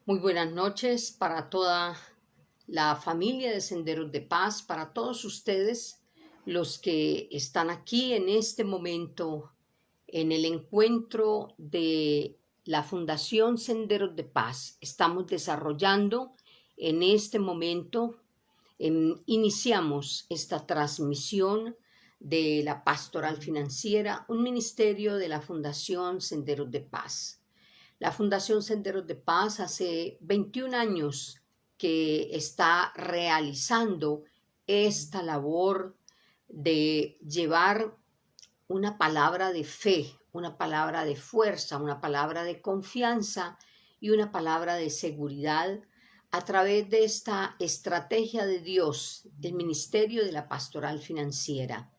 Muy buenas noches para toda la familia de Senderos de Paz, para todos ustedes, los que están aquí en este momento en el encuentro de la Fundación Senderos de Paz. Estamos desarrollando en este momento, iniciamos esta transmisión de la Pastoral Financiera, un ministerio de la Fundación Senderos de Paz. La Fundación Senderos de Paz hace 21 años que está realizando esta labor de llevar una palabra de fe, una palabra de fuerza, una palabra de confianza y una palabra de seguridad a través de esta estrategia de Dios, el Ministerio de la Pastoral Financiera.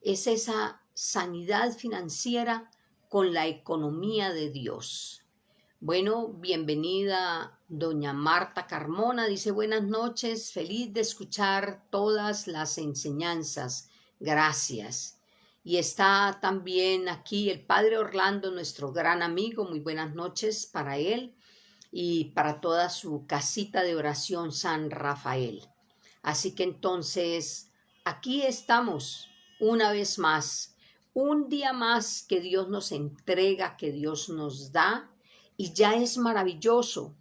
Es esa sanidad financiera con la economía de Dios. Bueno, bienvenida doña Marta Carmona, dice buenas noches, feliz de escuchar todas las enseñanzas, gracias. Y está también aquí el padre Orlando, nuestro gran amigo, muy buenas noches para él y para toda su casita de oración San Rafael. Así que entonces, aquí estamos una vez más, un día más que Dios nos entrega, que Dios nos da, y ya es maravilloso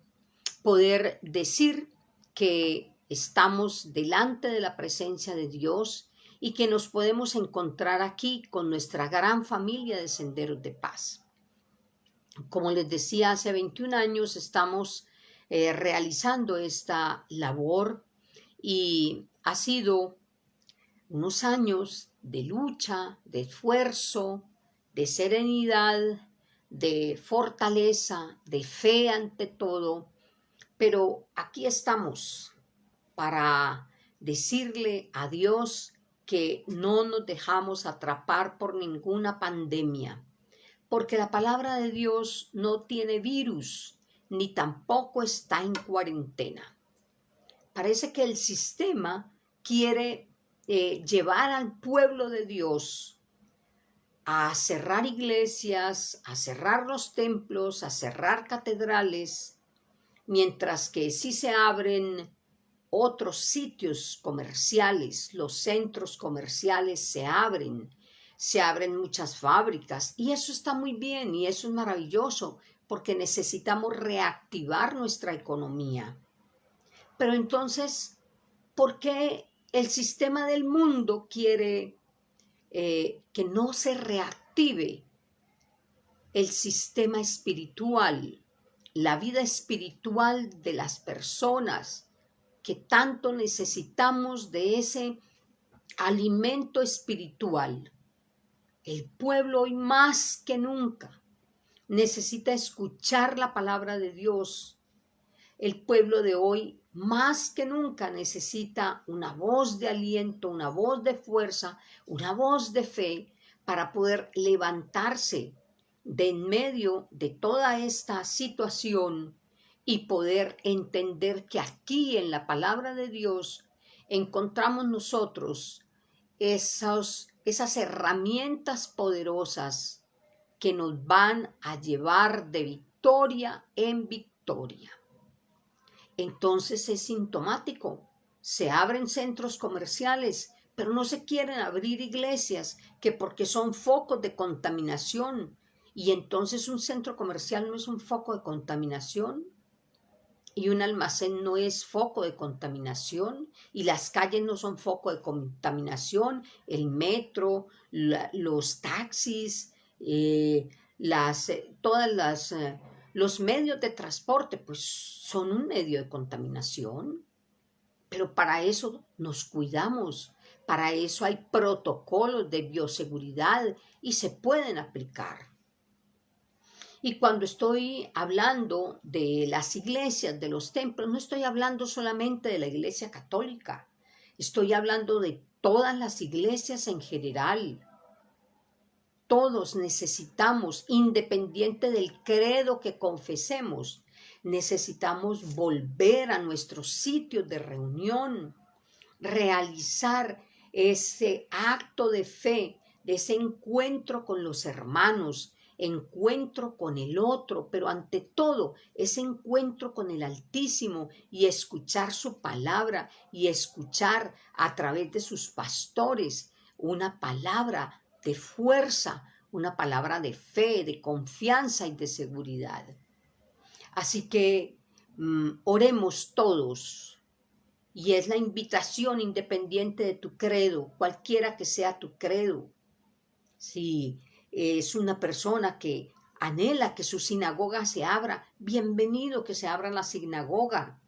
poder decir que estamos delante de la presencia de Dios y que nos podemos encontrar aquí con nuestra gran familia de Senderos de Paz. Como les decía, hace 21 años estamos realizando esta labor y ha sido unos años de lucha, de esfuerzo, de serenidad, de fortaleza, de fe ante todo, pero aquí estamos para decirle a Dios que no nos dejamos atrapar por ninguna pandemia, porque la palabra de Dios no tiene virus, ni tampoco está en cuarentena. Parece que el sistema quiere llevar al pueblo de Dios a cerrar iglesias, a cerrar los templos, a cerrar catedrales, mientras que sí se abren otros sitios comerciales, los centros comerciales se abren muchas fábricas y eso está muy bien y eso es maravilloso porque necesitamos reactivar nuestra economía. Pero entonces, ¿por qué el sistema del mundo quiere que no se reactive el sistema espiritual, la vida espiritual de las personas, que tanto necesitamos de ese alimento espiritual? El pueblo hoy más que nunca necesita escuchar la palabra de Dios. El pueblo de hoy más que nunca necesita una voz de aliento, una voz de fuerza, una voz de fe para poder levantarse de en medio de toda esta situación y poder entender que aquí en la palabra de Dios encontramos nosotros esas herramientas poderosas que nos van a llevar de victoria en victoria. Entonces es sintomático. Se abren centros comerciales, pero no se quieren abrir iglesias, que porque son focos de contaminación. Y entonces un centro comercial no es un foco de contaminación y un almacén no es foco de contaminación y las calles no son foco de contaminación, el metro, los taxis, todas los medios de transporte, pues son un medio de contaminación. Pero para eso nos cuidamos, para eso hay protocolos de bioseguridad y se pueden aplicar. Y cuando estoy hablando de las iglesias, de los templos, no estoy hablando solamente de la iglesia católica, estoy hablando de todas las iglesias en general. Todos necesitamos, independiente del credo que confesemos, necesitamos volver a nuestros sitios de reunión, realizar ese acto de fe, de ese encuentro con los hermanos, encuentro con el otro, pero ante todo ese encuentro con el Altísimo y escuchar su palabra y escuchar a través de sus pastores una palabra de fuerza, una palabra de fe, de confianza y de seguridad. Así que oremos todos. Y es la invitación independiente de tu credo, cualquiera que sea tu credo. Si es una persona que anhela que su sinagoga se abra, bienvenido que se abra la sinagoga,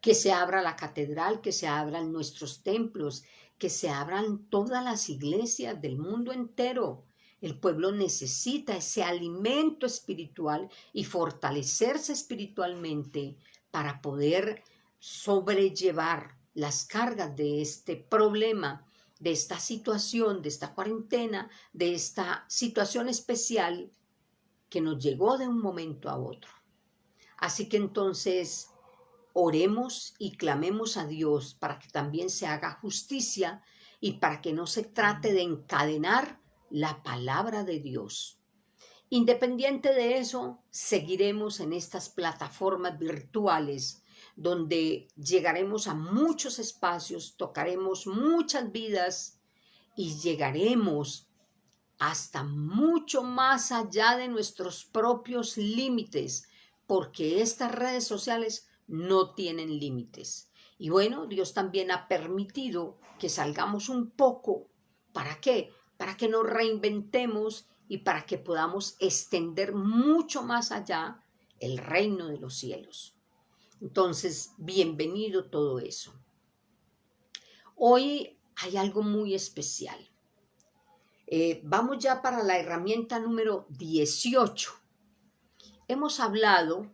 que se abra la catedral, que se abran nuestros templos, que se abran todas las iglesias del mundo entero. El pueblo necesita ese alimento espiritual y fortalecerse espiritualmente para poder sobrellevar las cargas de este problema, de esta situación, de esta cuarentena, de esta situación especial que nos llegó de un momento a otro. Así que entonces oremos y clamemos a Dios para que también se haga justicia y para que no se trate de encadenar la palabra de Dios. Independiente de eso, seguiremos en estas plataformas virtuales donde llegaremos a muchos espacios, tocaremos muchas vidas y llegaremos hasta mucho más allá de nuestros propios límites, porque estas redes sociales no tienen límites. Y bueno, Dios también ha permitido que salgamos un poco. ¿Para qué? Para que nos reinventemos y para que podamos extender mucho más allá el reino de los cielos. Entonces, bienvenido todo eso. Hoy hay algo muy especial. Vamos ya para la herramienta número 18. Hemos hablado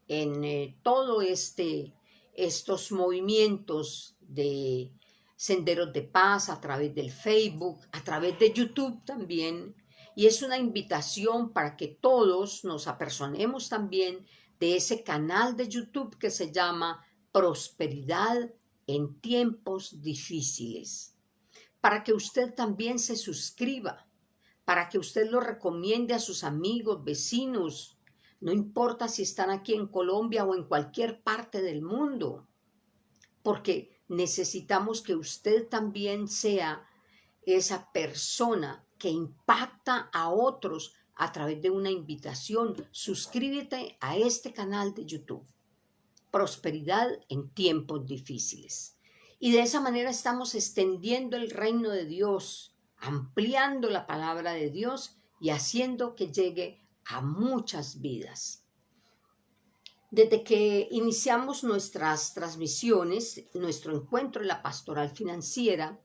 en todo estos movimientos de Senderos de Paz a través del Facebook, a través de YouTube también, y es una invitación para que todos nos apersonemos también de ese canal de YouTube que se llama Prosperidad en tiempos difíciles, para que usted también se suscriba, para que usted lo recomiende a sus amigos, vecinos, no importa si están aquí en Colombia o en cualquier parte del mundo, porque necesitamos que usted también sea esa persona que impacta a otros a través de una invitación. Suscríbete a este canal de YouTube, Prosperidad en tiempos difíciles. Y de esa manera estamos extendiendo el reino de Dios, ampliando la palabra de Dios y haciendo que llegue a muchas vidas. Desde que iniciamos nuestras transmisiones, nuestro encuentro en la pastoral financiera,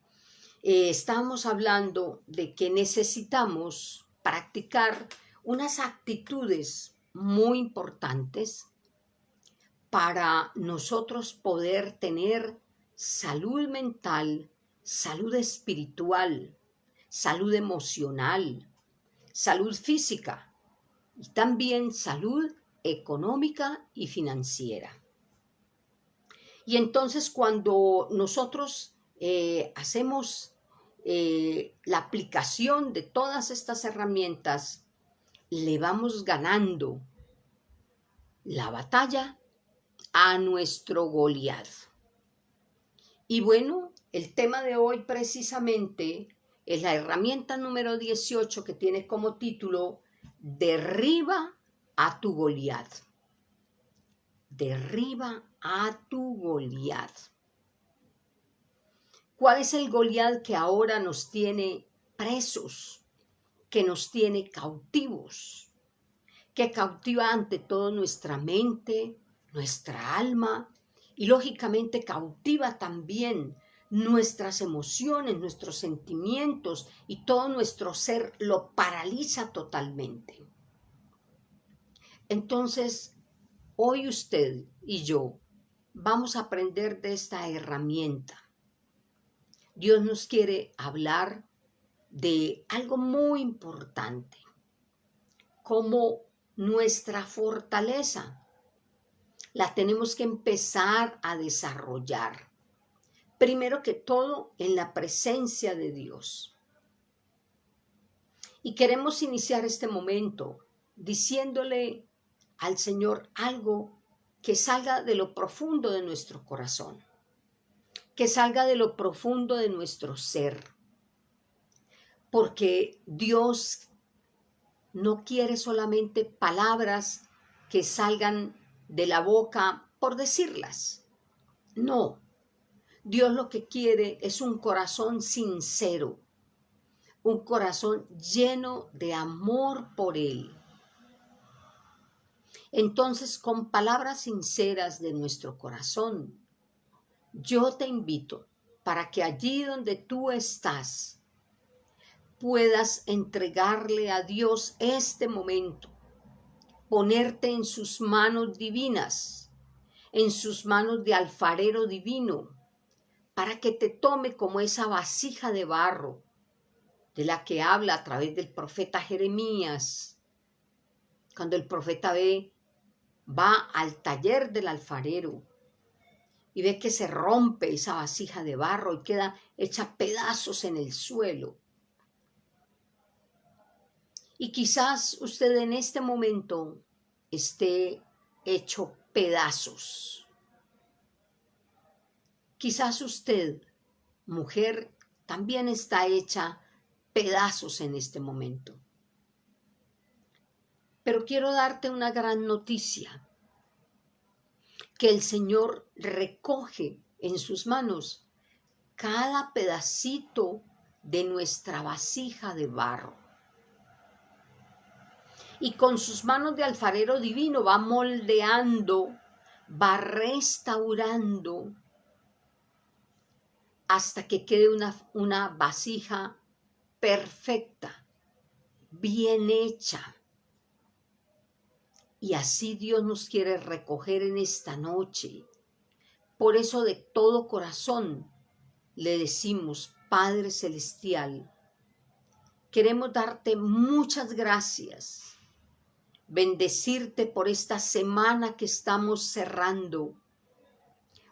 estamos hablando de que necesitamos practicar unas actitudes muy importantes para nosotros poder tener salud mental, salud espiritual, salud emocional, salud física y también salud económica y financiera. Y entonces cuando nosotros hacemos la aplicación de todas estas herramientas, le vamos ganando la batalla a nuestro Goliat. Y bueno, el tema de hoy precisamente es la herramienta número 18 que tiene como título Derriba a tu Goliat. Derriba a tu Goliat. ¿Cuál es el Goliat que ahora nos tiene presos, que nos tiene cautivos, que cautiva ante todo nuestra mente, nuestra alma y lógicamente cautiva también nuestras emociones, nuestros sentimientos y todo nuestro ser lo paraliza totalmente? Entonces, hoy usted y yo vamos a aprender de esta herramienta. Dios nos quiere hablar de algo muy importante, como nuestra fortaleza la tenemos que empezar a desarrollar. Primero que todo, en la presencia de Dios. Y queremos iniciar este momento diciéndole al Señor algo que salga de lo profundo de nuestro corazón, que salga de lo profundo de nuestro ser, porque Dios no quiere solamente palabras que salgan de la boca por decirlas. No, Dios lo que quiere es un corazón sincero, un corazón lleno de amor por Él. Entonces, con palabras sinceras de nuestro corazón, yo te invito para que allí donde tú estás puedas entregarle a Dios este momento, ponerte en sus manos divinas, en sus manos de alfarero divino, para que te tome como esa vasija de barro de la que habla a través del profeta Jeremías, cuando el profeta va al taller del alfarero y ve que se rompe esa vasija de barro y queda hecha pedazos en el suelo. Y quizás usted en este momento esté hecho pedazos. Quizás usted, mujer, también está hecha pedazos en este momento. Pero quiero darte una gran noticia, que el Señor recoge en sus manos cada pedacito de nuestra vasija de barro. Y con sus manos de alfarero divino va moldeando, va restaurando hasta que quede una vasija perfecta, bien hecha. Y así Dios nos quiere recoger en esta noche. Por eso de todo corazón le decimos, Padre Celestial, queremos darte muchas gracias, bendecirte por esta semana que estamos cerrando,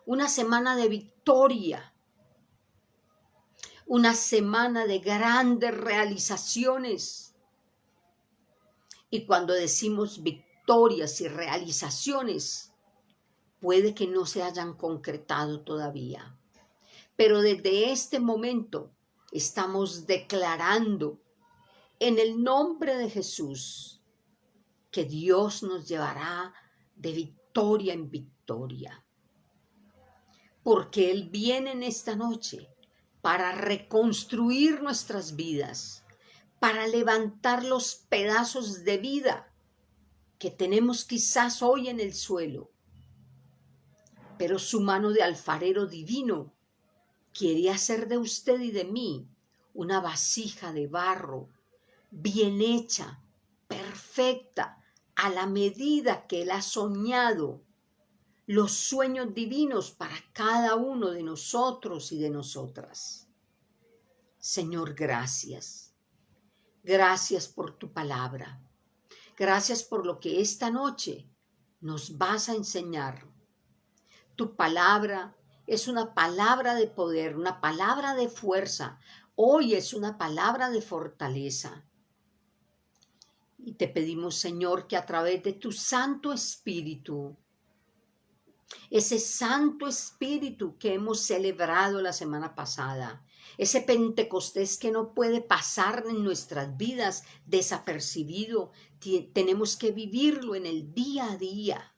una semana de victoria, una semana de grandes realizaciones. Y cuando decimos victorias y realizaciones, puede que no se hayan concretado todavía. Pero desde este momento estamos declarando en el nombre de Jesús que Dios nos llevará de victoria en victoria. Porque Él viene en esta noche para reconstruir nuestras vidas, para levantar los pedazos de vida que tenemos quizás hoy en el suelo. Pero su mano de alfarero divino quiere hacer de usted y de mí una vasija de barro, bien hecha, perfecta, a la medida que Él ha soñado los sueños divinos para cada uno de nosotros y de nosotras. Señor, gracias. Gracias por tu palabra. Gracias por lo que esta noche nos vas a enseñar. Tu palabra es una palabra de poder, una palabra de fuerza. Hoy es una palabra de fortaleza. Y te pedimos, Señor, que a través de tu Santo Espíritu, ese Santo Espíritu que hemos celebrado la semana pasada, ese Pentecostés que no puede pasar en nuestras vidas desapercibido, tenemos que vivirlo en el día a día.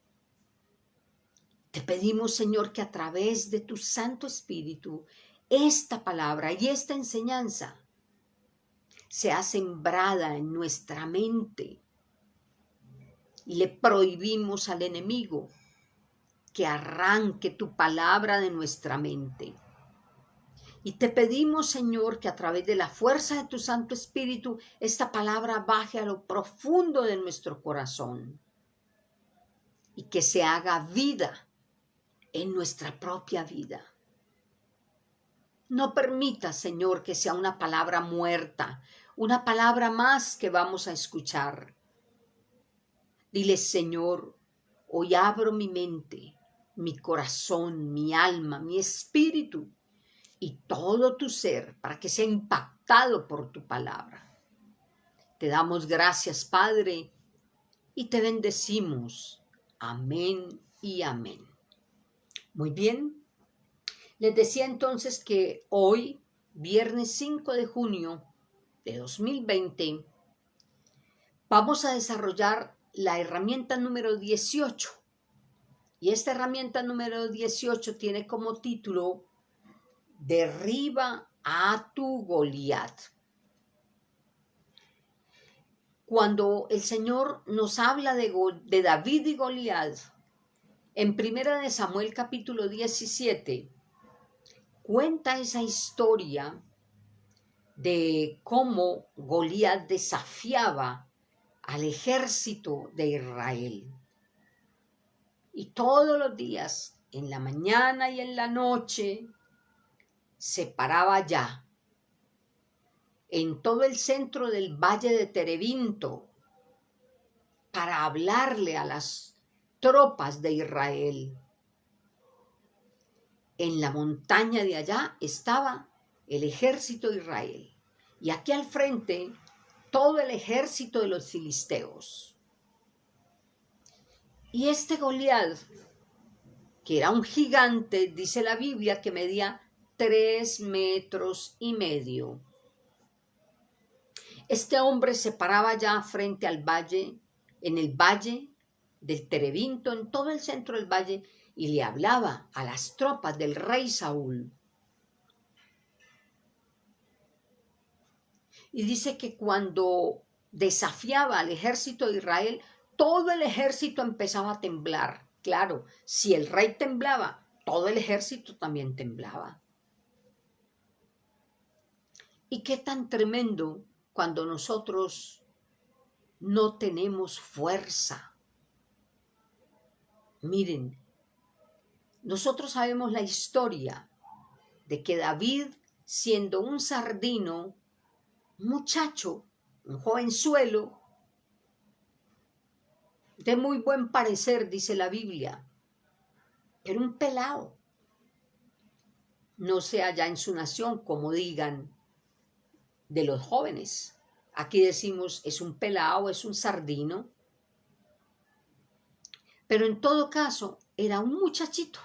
Te pedimos, Señor, que a través de tu Santo Espíritu, esta palabra y esta enseñanza sea sembrada en nuestra mente y le prohibimos al enemigo que arranque tu palabra de nuestra mente. Y te pedimos, Señor, que a través de la fuerza de tu Santo Espíritu, esta palabra baje a lo profundo de nuestro corazón y que se haga vida en nuestra propia vida. No permita, Señor, que sea una palabra muerta, una palabra más que vamos a escuchar. Dile, Señor, hoy abro mi mente, mi corazón, mi alma, mi espíritu y todo tu ser para que sea impactado por tu palabra. Te damos gracias, Padre, y te bendecimos. Amén y amén. Muy bien. Les decía entonces que hoy, viernes 5 de junio de 2020, vamos a desarrollar la herramienta número 18. Y esta herramienta número 18 tiene como título Derriba a tu Goliat. Cuando el Señor nos habla de David y Goliat, en 1 Samuel capítulo 17, cuenta esa historia de cómo Goliat desafiaba al ejército de Israel. Y todos los días, en la mañana y en la noche, se paraba ya en todo el centro del valle de Terebinto para hablarle a las tropas de Israel. En la montaña de allá estaba el ejército de Israel y aquí al frente todo el ejército de los filisteos. Y este Goliat, que era un gigante, dice la Biblia, que medía 3,5 metros. Este hombre se paraba ya frente al valle, en el valle del Terebinto, en todo el centro del valle, y le hablaba a las tropas del rey Saúl. Y dice que cuando desafiaba al ejército de Israel, todo el ejército empezaba a temblar. Claro, si el rey temblaba, todo el ejército también temblaba. Y qué tan tremendo cuando nosotros no tenemos fuerza. Miren, nosotros sabemos la historia de que David, siendo un sardino, un muchacho, un jovenzuelo, de muy buen parecer, dice la Biblia, era un pelao. No sé allá en su nación como digan de los jóvenes. Aquí decimos es un pelao, es un sardino. Pero en todo caso era un muchachito.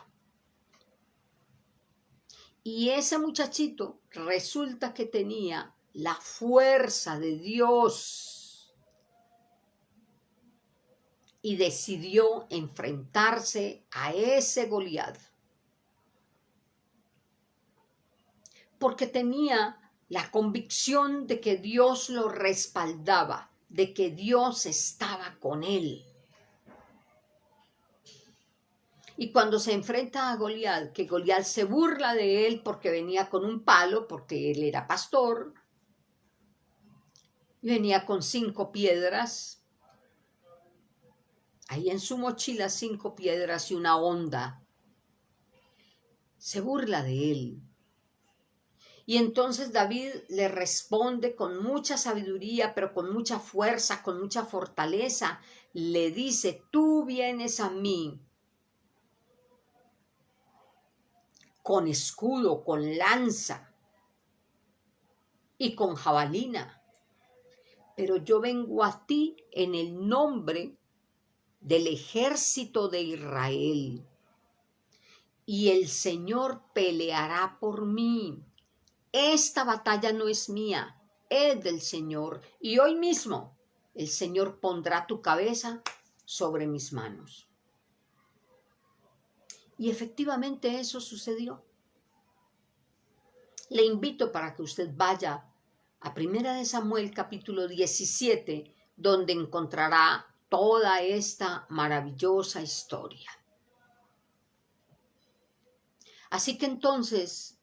Y ese muchachito resulta que tenía la fuerza de Dios y decidió enfrentarse a ese Goliat. Porque tenía la convicción de que Dios lo respaldaba, de que Dios estaba con él. Y cuando se enfrenta a Goliat, que Goliat se burla de él porque venía con un palo, porque él era pastor, y venía con 5 piedras, ahí en su mochila 5 piedras y una honda. Se burla de él. Y entonces David le responde con mucha sabiduría, pero con mucha fuerza, con mucha fortaleza. Le dice, tú vienes a mí con escudo, con lanza y con jabalina, pero yo vengo a ti en el nombre del ejército de Israel. Y el Señor peleará por mí. Esta batalla no es mía, es del Señor. Y hoy mismo el Señor pondrá tu cabeza sobre mis manos. Y efectivamente eso sucedió. Le invito para que usted vaya a 1 Samuel capítulo 17, donde encontrará toda esta maravillosa historia. Así que entonces,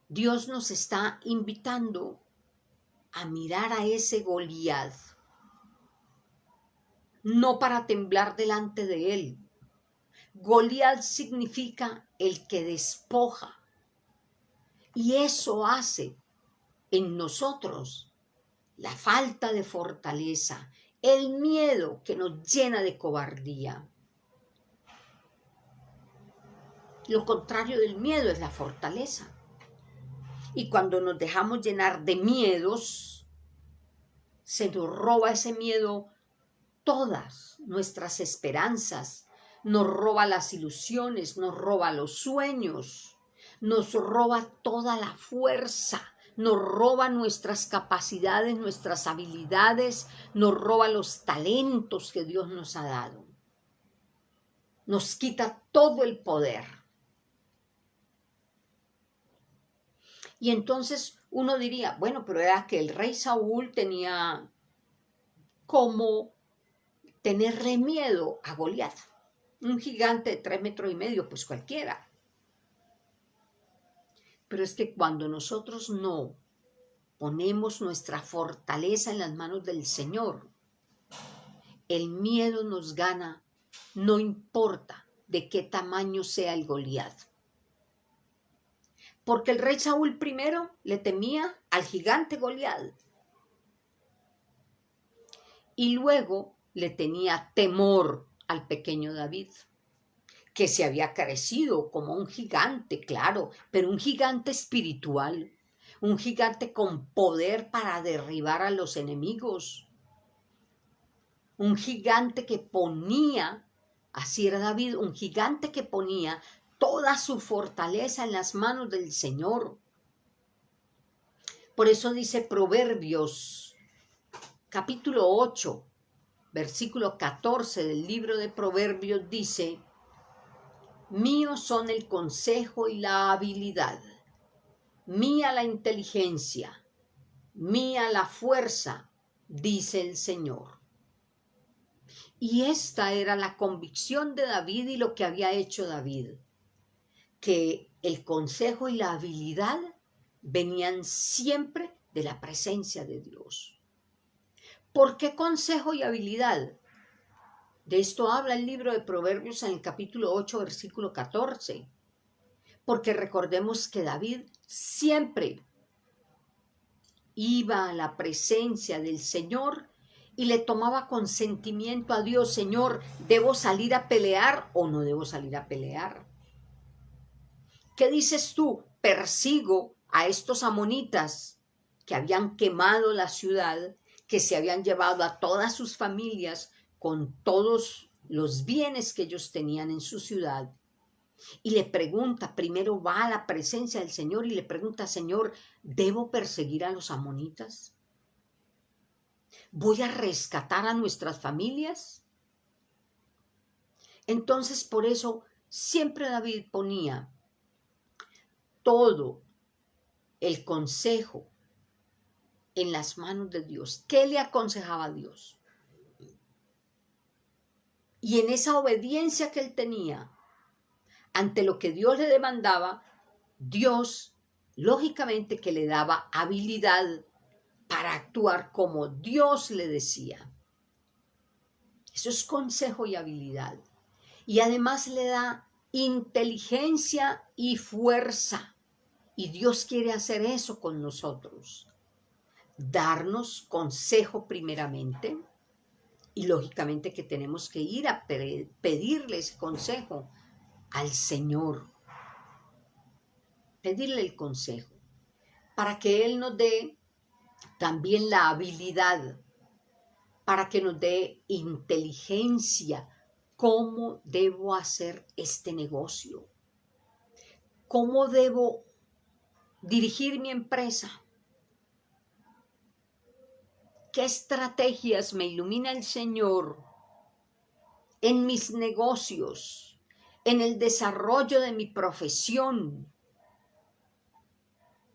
Dios nos está invitando a mirar a ese Goliat, no para temblar delante de él. Goliat significa el que despoja, y eso hace en nosotros la falta de fortaleza, el miedo que nos llena de cobardía. Lo contrario del miedo es la fortaleza. Y cuando nos dejamos llenar de miedos, se nos roba ese miedo todas nuestras esperanzas, nos roba las ilusiones, nos roba los sueños, nos roba toda la fuerza, nos roba nuestras capacidades, nuestras habilidades, nos roba los talentos que Dios nos ha dado. Nos quita todo el poder. Y entonces uno diría, bueno, pero era que el rey Saúl tenía como tenerle miedo a Goliat. Un gigante de 3,5 metros, pues cualquiera. Pero es que cuando nosotros no ponemos nuestra fortaleza en las manos del Señor, el miedo nos gana, no importa de qué tamaño sea el Goliat. Porque el rey Saúl primero le temía al gigante Goliat y luego le tenía temor al pequeño David, que se había crecido como un gigante, claro, pero un gigante espiritual, un gigante con poder para derribar a los enemigos, un gigante que ponía, así era David, un gigante que ponía toda su fortaleza en las manos del Señor. Por eso dice Proverbios, capítulo 8, versículo 14 del libro de Proverbios, dice: míos son el consejo y la habilidad, mía la inteligencia, mía la fuerza, dice el Señor. Y esta era la convicción de David y lo que había hecho David, que el consejo y la habilidad venían siempre de la presencia de Dios. ¿Por qué consejo y habilidad? De esto habla el libro de Proverbios en el capítulo 8, versículo 14. Porque recordemos que David siempre iba a la presencia del Señor y le tomaba consentimiento a Dios. Señor, ¿debo salir a pelear o no debo salir a pelear? ¿Qué dices tú? Persigo a estos amonitas que habían quemado la ciudad, que se habían llevado a todas sus familias con todos los bienes que ellos tenían en su ciudad. Y le pregunta, primero va a la presencia del Señor y le pregunta: Señor, ¿debo perseguir a los amonitas? ¿Voy a rescatar a nuestras familias? Entonces, por eso, siempre David ponía todo el consejo en las manos de Dios. ¿Qué le aconsejaba a Dios? Y en esa obediencia que él tenía ante lo que Dios le demandaba, Dios, lógicamente, que le daba habilidad para actuar como Dios le decía. Eso es consejo y habilidad. Y además le da inteligencia y fuerza. Y Dios quiere hacer eso con nosotros. Darnos consejo primeramente. Y lógicamente que tenemos que ir a pedirle ese consejo al Señor. Pedirle el consejo para que Él nos dé también la habilidad, para que nos dé inteligencia. ¿Cómo debo hacer este negocio? ¿Cómo debo dirigir mi empresa? ¿Qué estrategias me ilumina el Señor en mis negocios, en el desarrollo de mi profesión?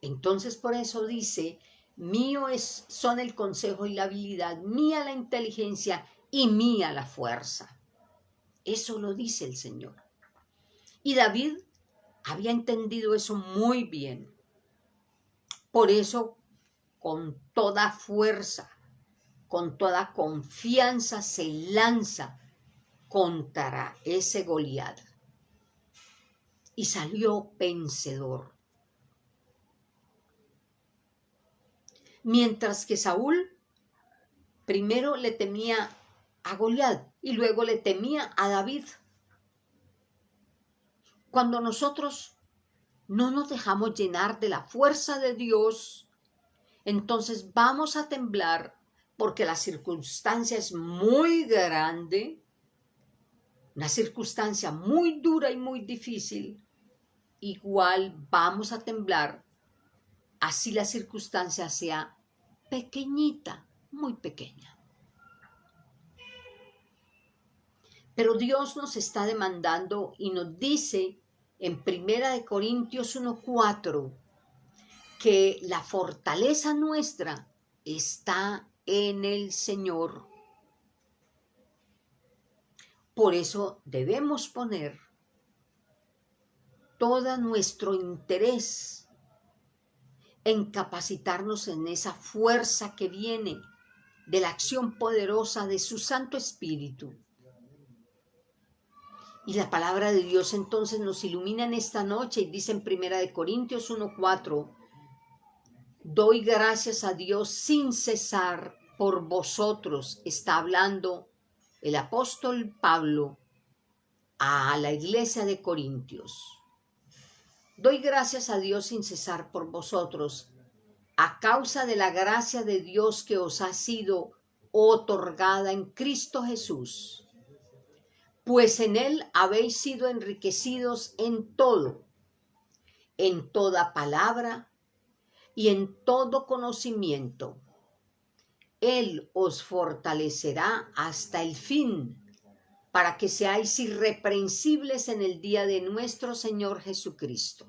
Entonces, por eso dice: mío son el consejo y la habilidad, mía la inteligencia y mía la fuerza. Eso lo dice el Señor. Y David había entendido eso muy bien. Por eso, con toda fuerza, con toda confianza, se lanza contra ese Goliat. Y salió vencedor. Mientras que Saúl primero le temía a Goliat y luego le temía a David. Cuando nosotros no nos dejamos llenar de la fuerza de Dios, entonces vamos a temblar, porque la circunstancia es muy grande, una circunstancia muy dura y muy difícil, igual vamos a temblar, así la circunstancia sea pequeñita, muy pequeña. Pero Dios nos está demandando y nos dice en 1 Corintios 1:4 que la fortaleza nuestra está en el Señor. Por eso debemos poner todo nuestro interés en capacitarnos en esa fuerza que viene de la acción poderosa de su Santo Espíritu. Y la palabra de Dios entonces nos ilumina en esta noche y dice en 1 Corintios 1:4, doy gracias a Dios sin cesar por vosotros, está hablando el apóstol Pablo a la iglesia de Corintios. Doy gracias a Dios sin cesar por vosotros, a causa de la gracia de Dios que os ha sido otorgada en Cristo Jesús. Pues en Él habéis sido enriquecidos en todo, en toda palabra y en todo conocimiento. Él os fortalecerá hasta el fin, para que seáis irreprensibles en el día de nuestro Señor Jesucristo.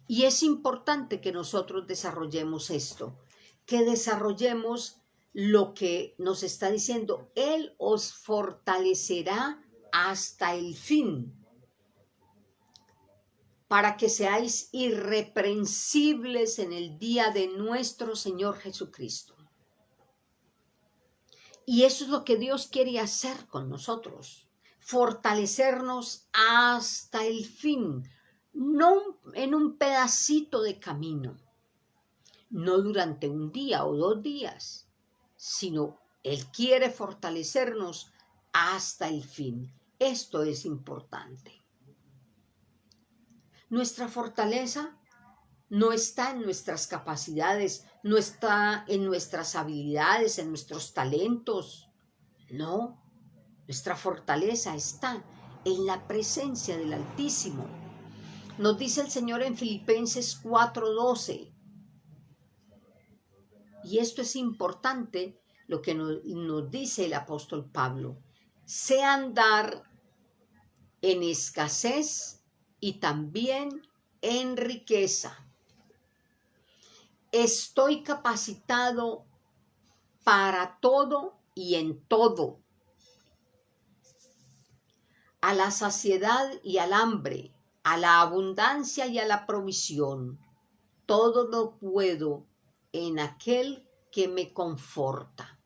Y es importante que nosotros desarrollemos esto, que desarrollemos lo que nos está diciendo. Él os fortalecerá hasta el fin, para que seáis irreprensibles en el día de nuestro Señor Jesucristo. Y eso es lo que Dios quiere hacer con nosotros, fortalecernos hasta el fin, no en un pedacito de camino, no durante un día o 2 días, sino Él quiere fortalecernos hasta el fin. Esto es importante. Nuestra fortaleza no está en nuestras capacidades, no está en nuestras habilidades, en nuestros talentos. No, nuestra fortaleza está en la presencia del Altísimo. Nos dice el Señor en Filipenses 4:12. Y esto es importante, lo que nos dice el apóstol Pablo. Sé andar en escasez y también en riqueza. Estoy capacitado para todo y en todo, a la saciedad y al hambre, a la abundancia y a la provisión. Todo lo puedo en aquel que me conforta.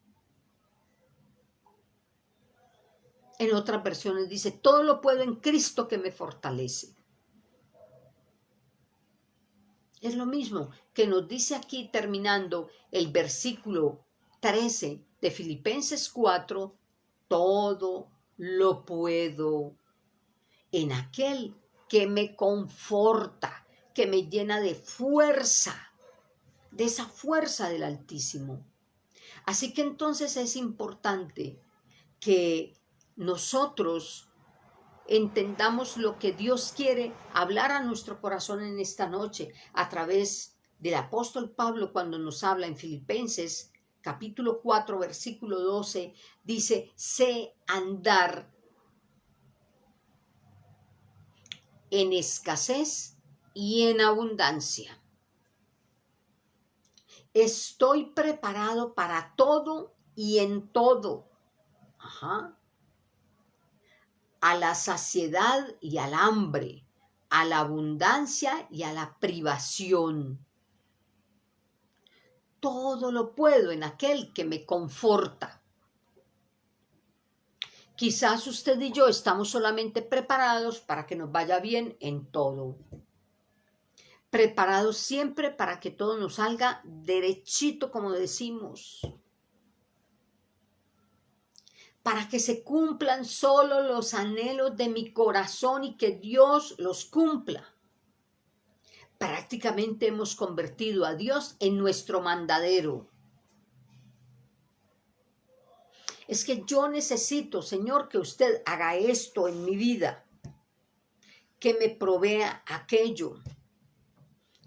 En otras versiones dice, todo lo puedo en Cristo que me fortalece. Es lo mismo que nos dice aquí terminando el versículo 13 de Filipenses 4, todo lo puedo en aquel que me conforta, que me llena de fuerza, de esa fuerza del Altísimo. Así que entonces es importante que nosotros entendamos lo que Dios quiere hablar a nuestro corazón en esta noche a través del apóstol Pablo cuando nos habla en Filipenses capítulo 4 versículo 12, dice, sé andar en escasez y en abundancia. Estoy preparado para todo y en todo. A la saciedad y al hambre, a la abundancia y a la privación. Todo lo puedo en aquel que me conforta. Quizás usted y yo estamos solamente preparados para que nos vaya bien en todo. Preparados siempre para que todo nos salga derechito, como decimos. Para que se cumplan solo los anhelos de mi corazón y que Dios los cumpla. Prácticamente hemos convertido a Dios en nuestro mandadero. Es que yo necesito, Señor, que usted haga esto en mi vida, que me provea aquello,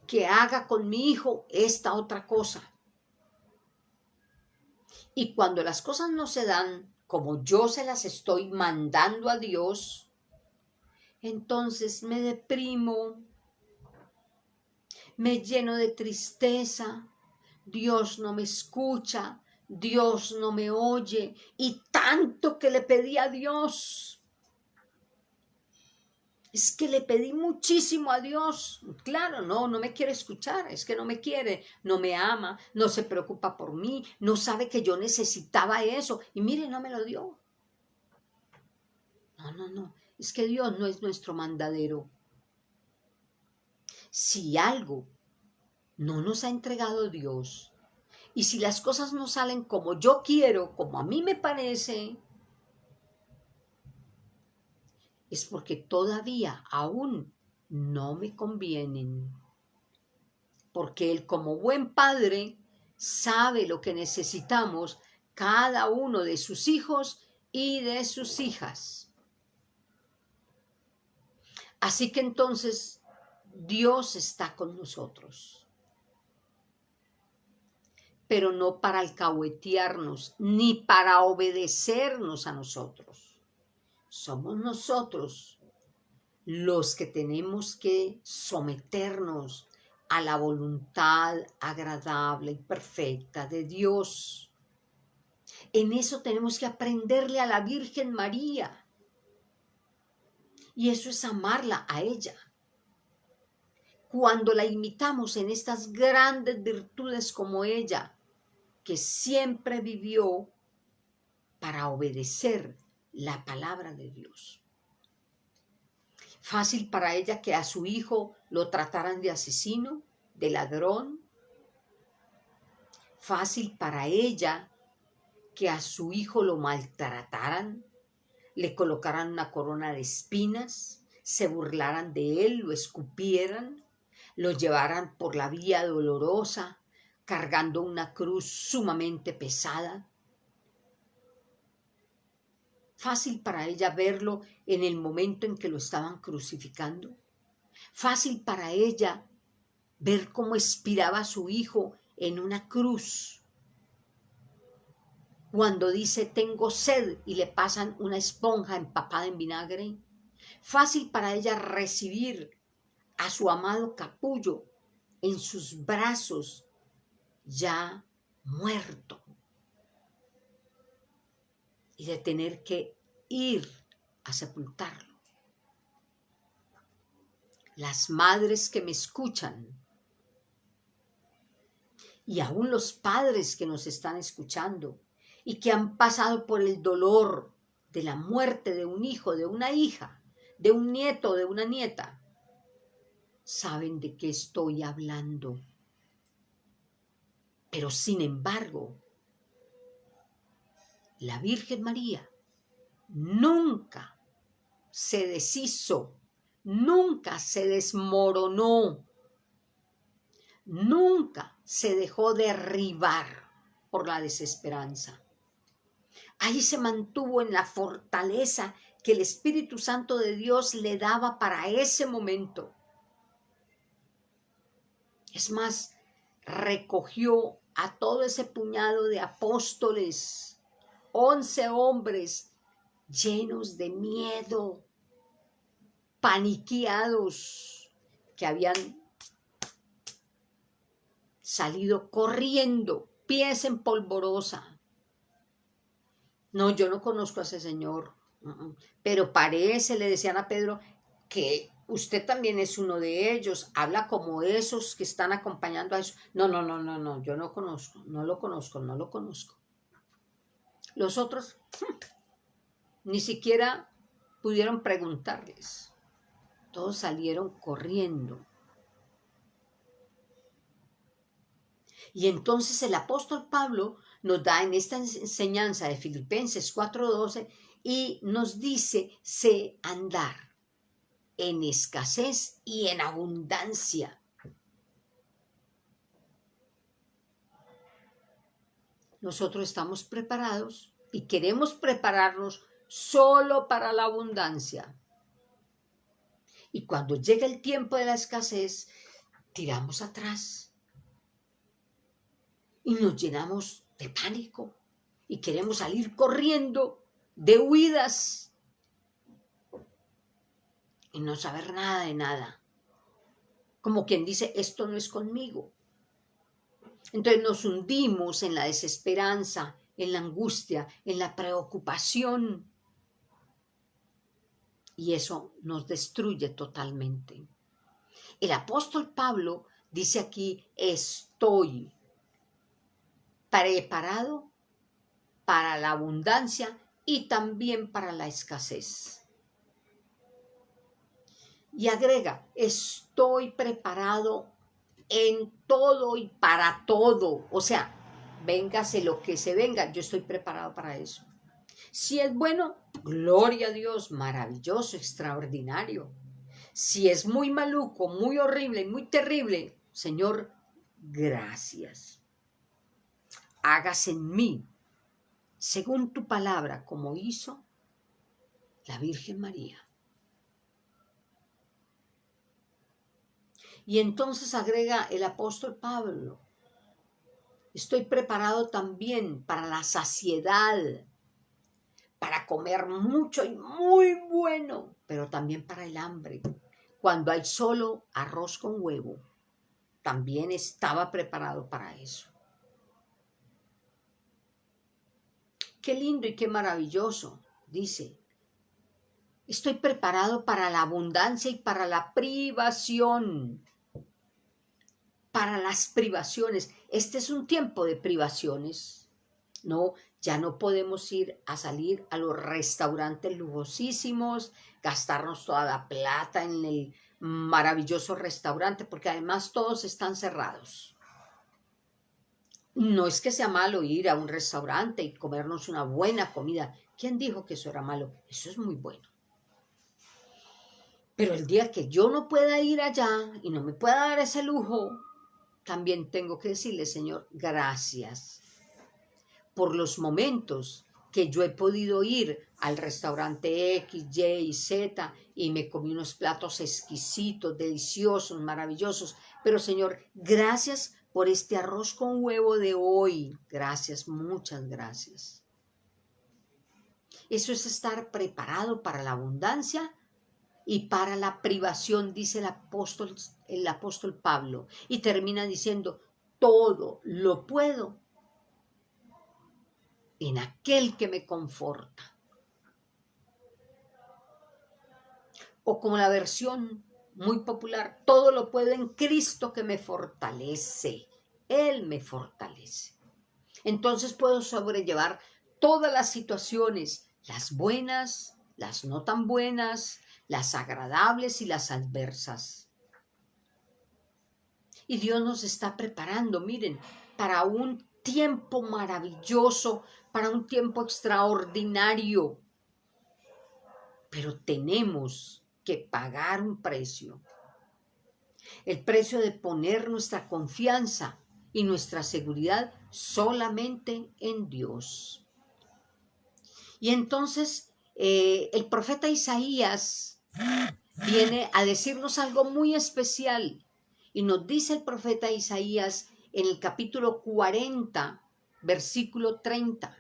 que haga con mi hijo esta otra cosa. Y cuando las cosas no se dan como yo se las estoy mandando a Dios, entonces me deprimo, me lleno de tristeza, Dios no me escucha, Dios no me oye, y tanto que le pedí a Dios. Es que le pedí muchísimo a Dios. Claro, no me quiere escuchar, es que no me quiere, no me ama, no se preocupa por mí, no sabe que yo necesitaba eso. Y mire, no me lo dio. No, es que Dios no es nuestro mandadero. Si algo no nos ha entregado Dios, y si las cosas no salen como yo quiero, como a mí me parece, es porque todavía aún no me convienen. Porque Él, como buen padre, sabe lo que necesitamos cada uno de sus hijos y de sus hijas. Así que entonces Dios está con nosotros, pero no para alcahuetearnos ni para obedecernos a nosotros. Somos nosotros los que tenemos que someternos a la voluntad agradable y perfecta de Dios. En eso tenemos que aprenderle a la Virgen María. Y eso es amarla a ella. Cuando la imitamos en estas grandes virtudes como ella, que siempre vivió para obedecer la palabra de Dios. Fácil para ella que a su hijo lo trataran de asesino, de ladrón. Fácil para ella que a su hijo lo maltrataran, le colocaran una corona de espinas, se burlaran de él, lo escupieran, lo llevaran por la vía dolorosa, cargando una cruz sumamente pesada. Fácil para ella verlo en el momento en que lo estaban crucificando. Fácil para ella ver cómo expiraba a su hijo en una cruz. Cuando dice tengo sed y le pasan una esponja empapada en vinagre. Fácil para ella recibir a su amado capullo en sus brazos ya muerto y de tener que ir a sepultarlo. Las madres que me escuchan y aún los padres que nos están escuchando y que han pasado por el dolor de la muerte de un hijo, de una hija, de un nieto, de una nieta, saben de qué estoy hablando. Pero sin embargo, la Virgen María nunca se deshizo, nunca se desmoronó, nunca se dejó derribar por la desesperanza. Ahí se mantuvo en la fortaleza que el Espíritu Santo de Dios le daba para ese momento. Es más, recogió a todo ese puñado de apóstoles, 11 hombres llenos de miedo, paniqueados, que habían salido corriendo, pies en polvorosa. No, yo no conozco a ese señor, pero parece, le decían a Pedro, que usted también es uno de ellos, habla como esos que están acompañando a eso. No, yo no conozco, no lo conozco. Los otros ni siquiera pudieron preguntarles, todos salieron corriendo. Y entonces el apóstol Pablo nos da en esta enseñanza de Filipenses 4:12 y nos dice, sé andar en escasez y en abundancia. Nosotros estamos preparados y queremos prepararnos solo para la abundancia. Y cuando llega el tiempo de la escasez, tiramos atrás y nos llenamos de pánico y queremos salir corriendo de huidas y no saber nada de nada. Como quien dice, esto no es conmigo. Entonces nos hundimos en la desesperanza, en la angustia, en la preocupación. Y eso nos destruye totalmente. El apóstol Pablo dice aquí, estoy preparado para la abundancia y también para la escasez. Y agrega, estoy preparado en todo y para todo. O sea, véngase lo que se venga, yo estoy preparado para eso. Si es bueno, gloria a Dios, maravilloso, extraordinario. Si es muy maluco, muy horrible, muy terrible, Señor, gracias. Hágase en mí, según tu palabra, como hizo la Virgen María. Y entonces agrega el apóstol Pablo, estoy preparado también para la saciedad, para comer mucho y muy bueno, pero también para el hambre. Cuando hay solo arroz con huevo, también estaba preparado para eso. Qué lindo y qué maravilloso, dice. Estoy preparado para la abundancia y para la privación. Para las privaciones. Este es un tiempo de privaciones. No, ya no podemos ir a salir a los restaurantes lujosísimos, gastarnos toda la plata en el maravilloso restaurante, porque además todos están cerrados. No es que sea malo ir a un restaurante y comernos una buena comida. ¿Quién dijo que eso era malo? Eso es muy bueno. Pero el día que yo no pueda ir allá y no me pueda dar ese lujo, también tengo que decirle, Señor, gracias por los momentos que yo he podido ir al restaurante X, Y y Z y me comí unos platos exquisitos, deliciosos, maravillosos. Pero Señor, gracias por este arroz con huevo de hoy. Gracias, muchas gracias. Eso es estar preparado para la abundancia y para la privación, dice el apóstol Pablo. Y termina diciendo, todo lo puedo en aquel que me conforta. O como la versión muy popular, todo lo puedo en Cristo que me fortalece. Él me fortalece. Entonces puedo sobrellevar todas las situaciones, las buenas, las no tan buenas, las agradables y las adversas. Y Dios nos está preparando, miren, para un tiempo maravilloso, para un tiempo extraordinario. Pero tenemos que pagar un precio. El precio de poner nuestra confianza y nuestra seguridad solamente en Dios. Y entonces el profeta Isaías viene a decirnos algo muy especial. Y nos dice el profeta Isaías en el capítulo 40, versículo 30.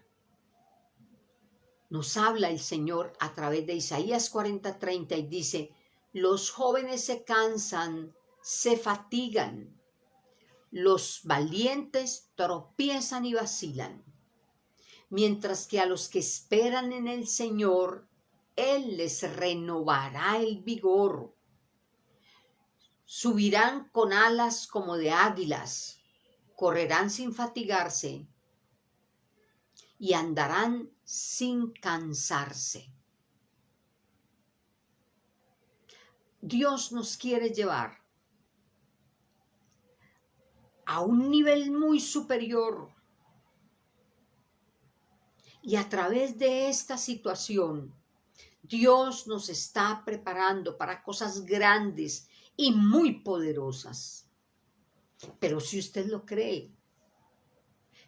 Nos habla el Señor a través de Isaías 40:30 y dice, los jóvenes se cansan, se fatigan, los valientes tropiezan y vacilan, mientras que a los que esperan en el Señor, Él les renovará el vigor. Subirán con alas como de águilas, correrán sin fatigarse y andarán sin cansarse. Dios nos quiere llevar a un nivel muy superior. Y a través de esta situación, Dios nos está preparando para cosas grandes y muy poderosas. Pero si usted lo cree,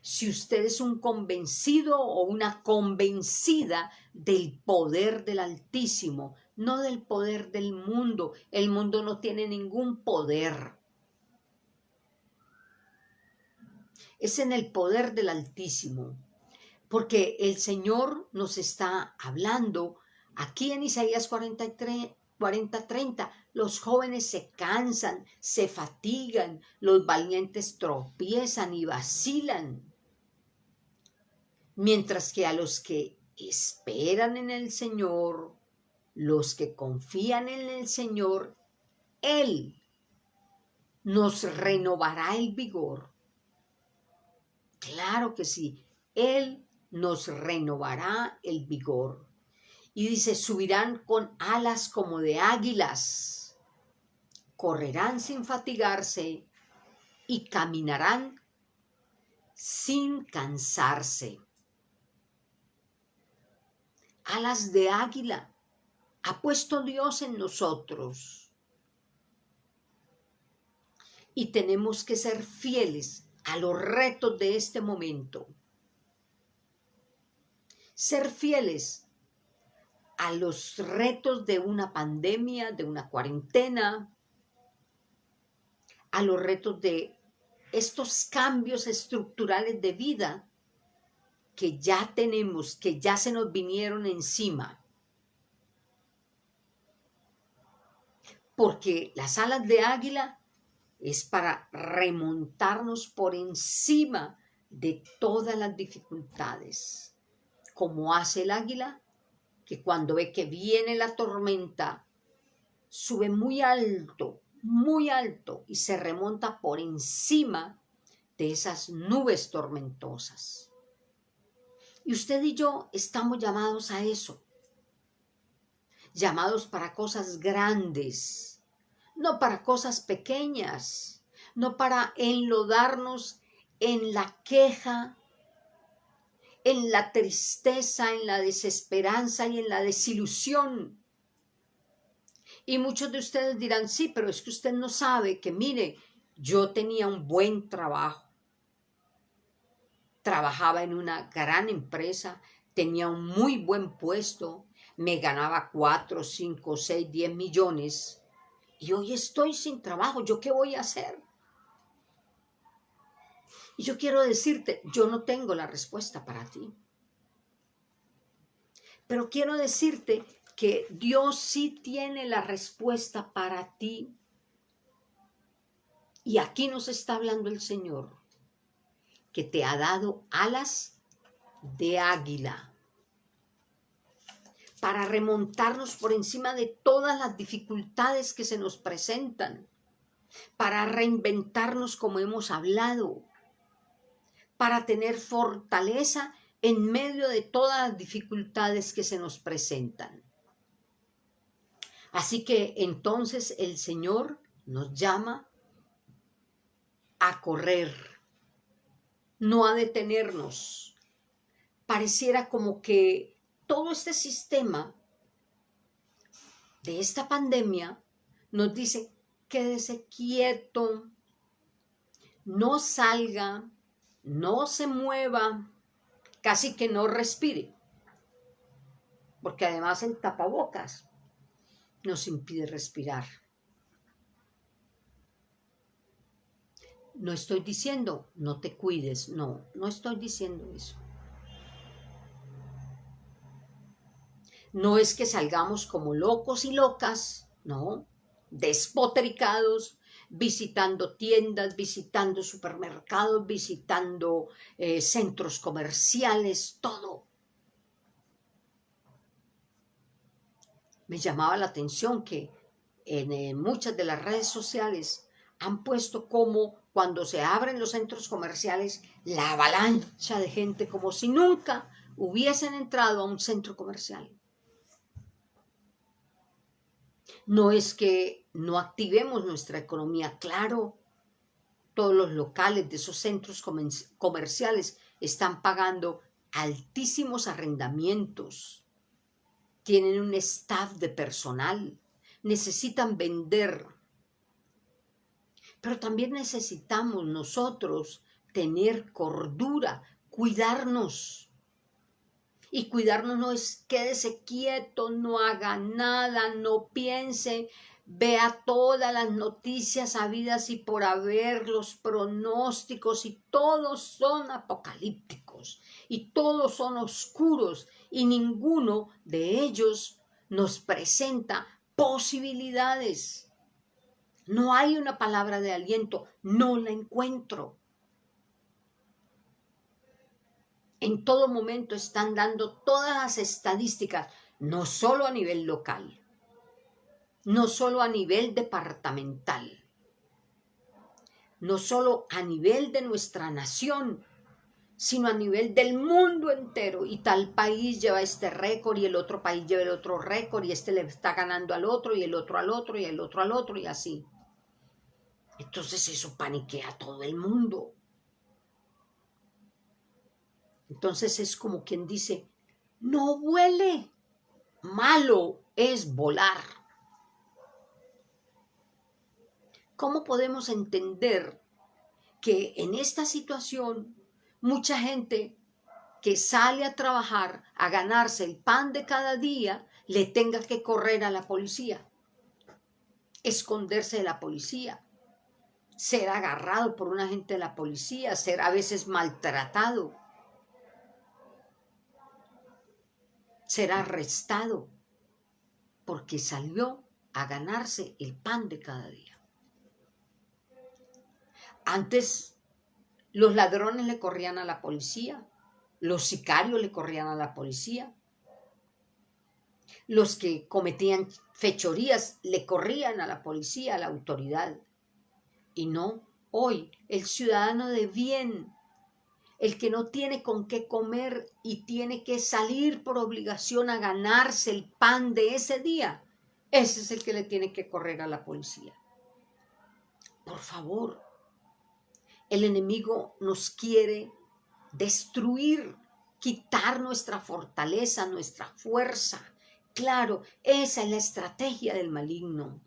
si usted es un convencido o una convencida del poder del Altísimo, no del poder del mundo. El mundo no tiene ningún poder. Es en el poder del Altísimo, porque el Señor nos está hablando aquí en Isaías 43, 40:30. Los jóvenes se cansan, se fatigan, los valientes tropiezan y vacilan, mientras que a los que esperan en el Señor, los que confían en el Señor, Él nos renovará el vigor. Claro que sí, Él nos renovará el vigor. Y dice, subirán con alas como de águilas, correrán sin fatigarse y caminarán sin cansarse. Alas de águila ha puesto Dios en nosotros. Y tenemos que ser fieles a los retos de este momento. Ser fieles a los retos de una pandemia, de una cuarentena, a los retos de estos cambios estructurales de vida que ya tenemos, que ya se nos vinieron encima. Porque las alas de águila es para remontarnos por encima de todas las dificultades. Como hace el águila, que cuando ve que viene la tormenta, sube muy alto y se remonta por encima de esas nubes tormentosas. Y usted y yo estamos llamados a eso, llamados para cosas grandes, no para cosas pequeñas, no para enlodarnos en la queja, en la tristeza, en la desesperanza y en la desilusión. Y muchos de ustedes dirán, sí, pero es que usted no sabe que, mire, yo tenía un buen trabajo, trabajaba en una gran empresa, tenía un muy buen puesto, me ganaba 4, 5, 6, 10 millones y hoy estoy sin trabajo. ¿Yo qué voy a hacer? Y yo quiero decirte, yo no tengo la respuesta para ti. Pero quiero decirte que Dios sí tiene la respuesta para ti. Y aquí nos está hablando el Señor, que te ha dado alas de águila para remontarnos por encima de todas las dificultades que se nos presentan, para reinventarnos como hemos hablado, para tener fortaleza en medio de todas las dificultades que se nos presentan. Así que entonces el Señor nos llama a correr, no a detenernos. Pareciera como que todo este sistema de esta pandemia nos dice, quédese quieto, no salga, no se mueva, casi que no respire, porque además el tapabocas nos impide respirar. No estoy diciendo no te cuides, no estoy diciendo eso. No es que salgamos como locos y locas, no, despotricados, visitando tiendas, visitando supermercados, visitando centros comerciales, todo. Me llamaba la atención que en muchas de las redes sociales han puesto como cuando se abren los centros comerciales la avalancha de gente, como si nunca hubiesen entrado a un centro comercial. No es que no activemos nuestra economía, claro, todos los locales de esos centros comerciales están pagando altísimos arrendamientos, tienen un staff de personal, necesitan vender, pero también necesitamos nosotros tener cordura, cuidarnos. Y cuidarnos no es quédese quieto, no haga nada, no piense, vea todas las noticias habidas y por haber, los pronósticos, y todos son apocalípticos, y todos son oscuros, y ninguno de ellos nos presenta posibilidades. No hay una palabra de aliento, no la encuentro. En todo momento están dando todas las estadísticas, no solo a nivel local, no solo a nivel departamental, no solo a nivel de nuestra nación, sino a nivel del mundo entero. Y tal país lleva este récord y el otro país lleva el otro récord y este le está ganando al otro y el otro al otro y el otro al otro y así. Entonces eso paniquea a todo el mundo. Entonces es como quien dice, no vuele, malo es volar. ¿Cómo podemos entender que en esta situación mucha gente que sale a trabajar, a ganarse el pan de cada día, le tenga que correr a la policía, esconderse de la policía, ser agarrado por un agente de la policía, ser a veces maltratado, ser arrestado, porque salió a ganarse el pan de cada día? Antes los ladrones le corrían a la policía, los sicarios le corrían a la policía, los que cometían fechorías le corrían a la policía, a la autoridad. Y no, hoy el ciudadano de bien, el que no tiene con qué comer y tiene que salir por obligación a ganarse el pan de ese día, ese es el que le tiene que correr a la policía. Por favor, el enemigo nos quiere destruir, quitar nuestra fortaleza, nuestra fuerza. Claro, esa es la estrategia del maligno.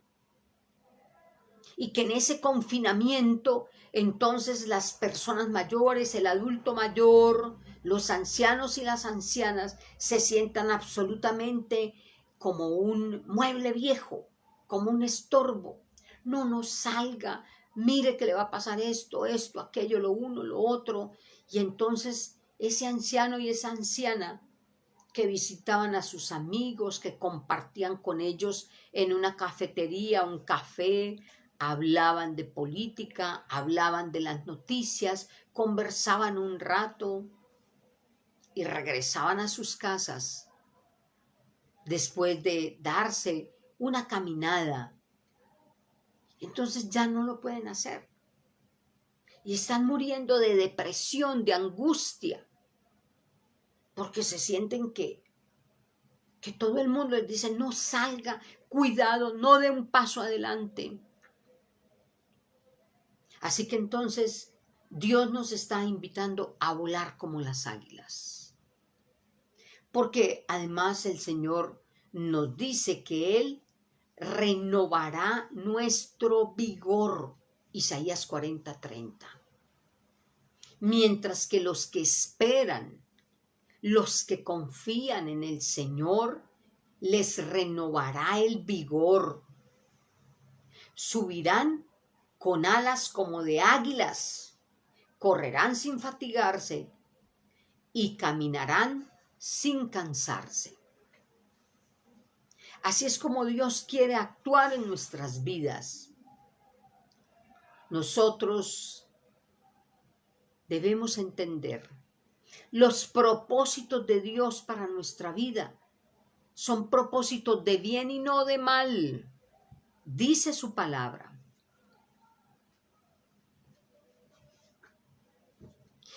Y que en ese confinamiento, entonces las personas mayores, el adulto mayor, los ancianos y las ancianas se sientan absolutamente como un mueble viejo, como un estorbo. No nos salga, mire que le va a pasar esto, aquello, lo uno, lo otro. Y entonces ese anciano y esa anciana que visitaban a sus amigos, que compartían con ellos en una cafetería, un café, hablaban de política, hablaban de las noticias, conversaban un rato y regresaban a sus casas después de darse una caminada. Entonces ya no lo pueden hacer. Y están muriendo de depresión, de angustia, porque se sienten que todo el mundo les dice, no salga, cuidado, no dé un paso adelante. Así que entonces Dios nos está invitando a volar como las águilas. Porque además el Señor nos dice que Él renovará nuestro vigor. Isaías 40:30. Mientras que los que esperan, los que confían en el Señor, les renovará el vigor. Subirán con alas como de águilas, correrán sin fatigarse y caminarán sin cansarse. Así es como Dios quiere actuar en nuestras vidas. Nosotros debemos entender los propósitos de Dios para nuestra vida. Son propósitos de bien y no de mal, dice su palabra.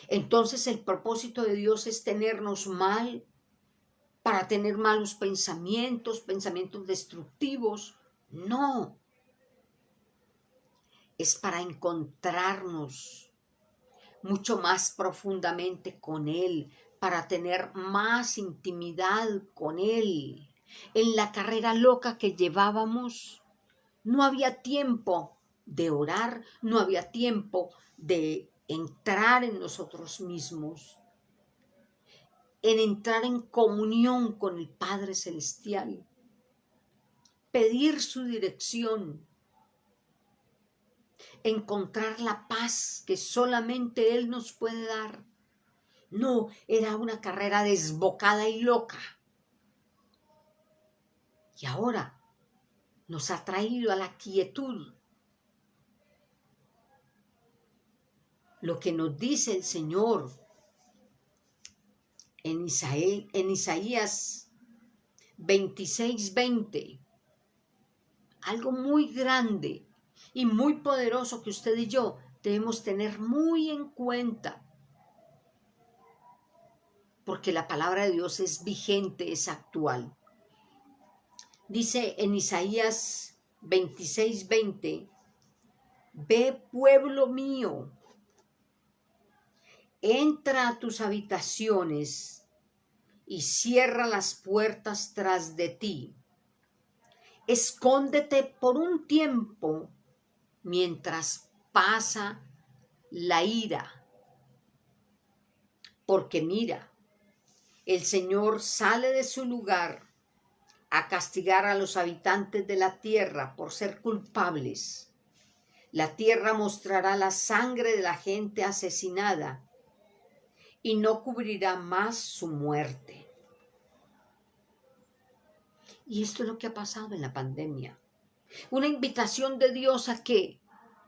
Entonces el propósito de Dios es tenernos mal, para tener malos pensamientos, pensamientos destructivos. No. Es para encontrarnos mucho más profundamente con Él, para tener más intimidad con Él. En la carrera loca que llevábamos, no había tiempo de orar, no había tiempo de entrar en nosotros mismos, en entrar en comunión con el Padre Celestial, pedir su dirección, encontrar la paz que solamente Él nos puede dar. No, era una carrera desbocada y loca. Y ahora nos ha traído a la quietud. Lo que nos dice el Señor en Isaías 26:20, algo muy grande y muy poderoso que usted y yo debemos tener muy en cuenta, porque la palabra de Dios es vigente, es actual. Dice en Isaías 26:20, ve pueblo mío, entra a tus habitaciones y cierra las puertas tras de ti. Escóndete por un tiempo mientras pasa la ira. Porque mira, el Señor sale de su lugar a castigar a los habitantes de la tierra por ser culpables. La tierra mostrará la sangre de la gente asesinada y no cubrirá más su muerte. Y esto es lo que ha pasado en la pandemia. Una invitación de Dios a que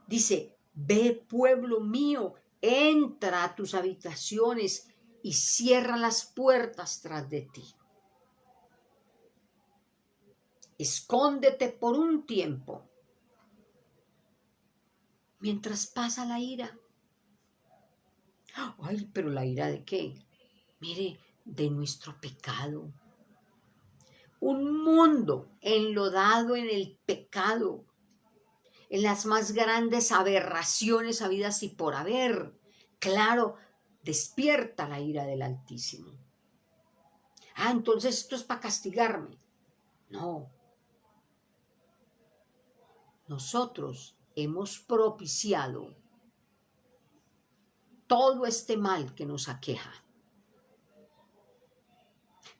dice, ve pueblo mío, entra a tus habitaciones y cierra las puertas tras de ti. Escóndete por un tiempo mientras pasa la ira. Ay, pero ¿la ira de qué? Mire, de nuestro pecado. Un mundo enlodado en el pecado, en las más grandes aberraciones habidas y por haber. Claro, despierta la ira del Altísimo. Entonces esto es para castigarme. No. Nosotros hemos propiciado todo este mal que nos aqueja.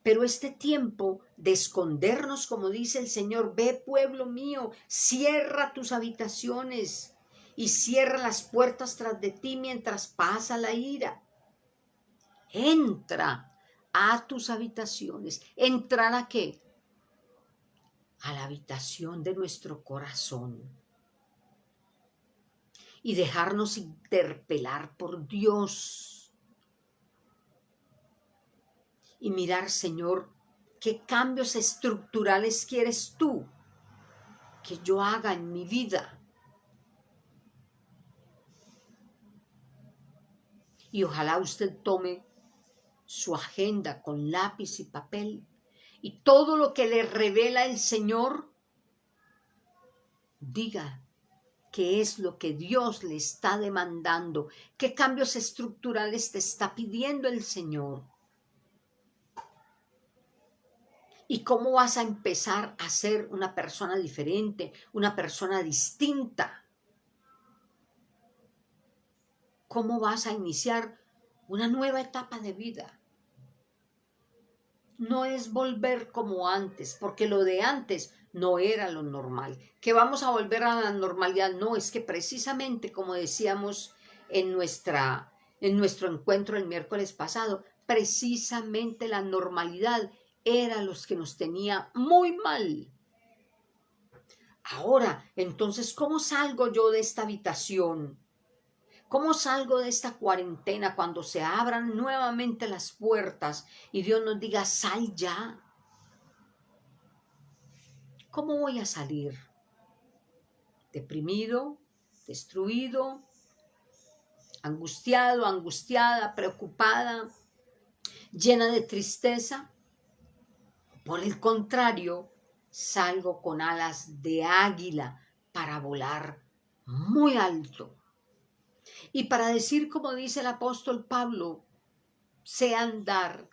Pero este tiempo de escondernos, como dice el Señor, ve pueblo mío, cierra tus habitaciones y cierra las puertas tras de ti mientras pasa la ira. Entra a tus habitaciones. ¿Entrar a qué? A la habitación de nuestro corazón. Y dejarnos interpelar por Dios. Y mirar, Señor, qué cambios estructurales quieres tú que yo haga en mi vida. Y ojalá usted tome su agenda con lápiz y papel y todo lo que le revela el Señor, diga qué es lo que Dios le está demandando, qué cambios estructurales te está pidiendo el Señor. ¿Y cómo vas a empezar a ser una persona diferente, una persona distinta? ¿Cómo vas a iniciar una nueva etapa de vida? No es volver como antes, porque lo de antes no era lo normal. Que vamos a volver a la normalidad, no, es que precisamente como decíamos en nuestro encuentro el miércoles pasado, precisamente la normalidad era los que nos tenía muy mal. Ahora, entonces, ¿cómo salgo yo de esta habitación? ¿Cómo salgo de esta cuarentena cuando se abran nuevamente las puertas y Dios nos diga, sal ya? ¿Cómo voy a salir? ¿Deprimido? ¿Destruido? ¿Angustiado? ¿Angustiada? ¿Preocupada? ¿Llena de tristeza? Por el contrario, salgo con alas de águila para volar muy alto. Y para decir, como dice el apóstol Pablo, sé andar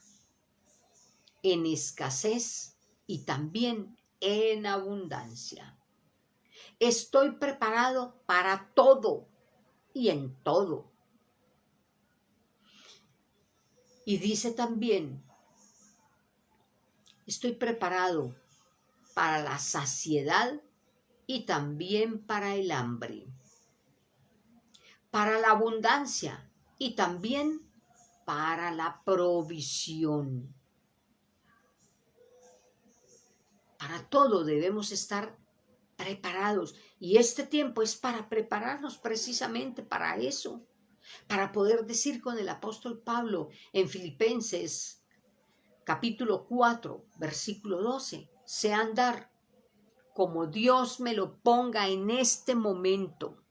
en escasez y también en abundancia. Estoy preparado para todo y en todo. Y dice también, estoy preparado para la saciedad y también para el hambre, para la abundancia y también para la provisión. Para todo debemos estar preparados y este tiempo es para prepararnos precisamente para eso, para poder decir con el apóstol Pablo en Filipenses capítulo 4, versículo 12, sé andar como Dios me lo ponga en este momento,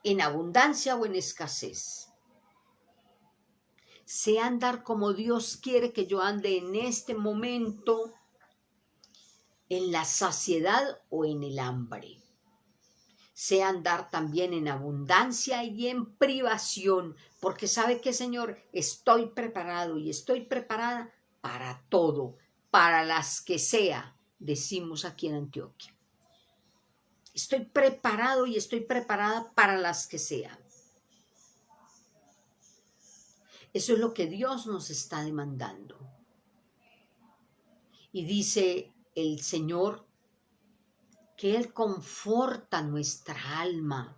en abundancia o en escasez. Sé andar como Dios quiere que yo ande en este momento, en la saciedad o en el hambre. Sé andar también en abundancia y en privación, porque sabe que, Señor, estoy preparado y estoy preparada para todo, para las que sea, decimos aquí en Antioquia. Estoy preparado y estoy preparada para las que sean. Eso es lo que Dios nos está demandando. Y dice el Señor que Él conforta nuestra alma.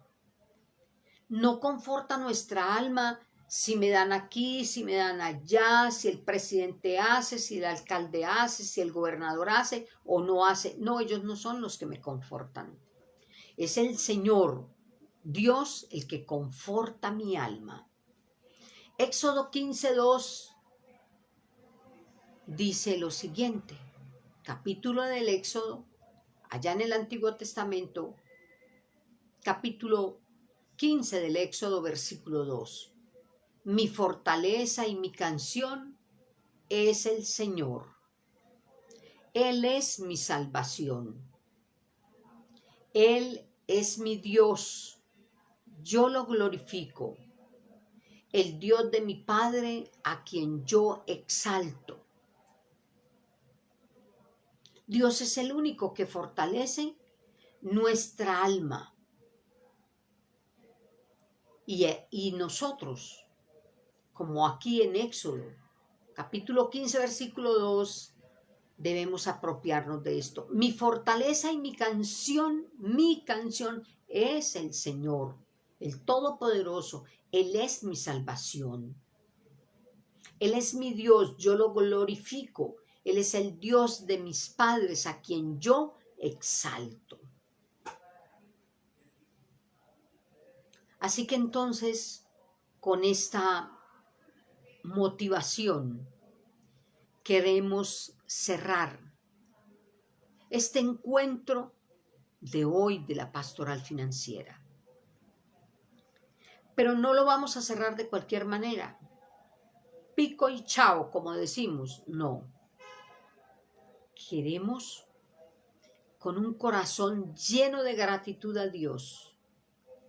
No conforta nuestra alma si me dan aquí, si me dan allá, si el presidente hace, si el alcalde hace, si el gobernador hace o no hace. No, ellos no son los que me confortan. Es el Señor, Dios, el que conforta mi alma. Éxodo 15:2 dice lo siguiente, capítulo del Éxodo, allá en el Antiguo Testamento, capítulo 15 del Éxodo, versículo 2. Mi fortaleza y mi canción es el Señor. Él es mi salvación. Él es mi Dios. Yo lo glorifico. El Dios de mi Padre a quien yo exalto. Dios es el único que fortalece nuestra alma. Y nosotros, como aquí en Éxodo, capítulo 15, versículo 2, debemos apropiarnos de esto. Mi fortaleza y mi canción es el Señor, el Todopoderoso. Él es mi salvación. Él es mi Dios, yo lo glorifico. Él es el Dios de mis padres a quien yo exalto. Así que entonces, con esta motivación, queremos cerrar este encuentro de hoy de la pastoral financiera. Pero no lo vamos a cerrar de cualquier manera. Pico y chao, como decimos, no. Queremos, con un corazón lleno de gratitud a Dios,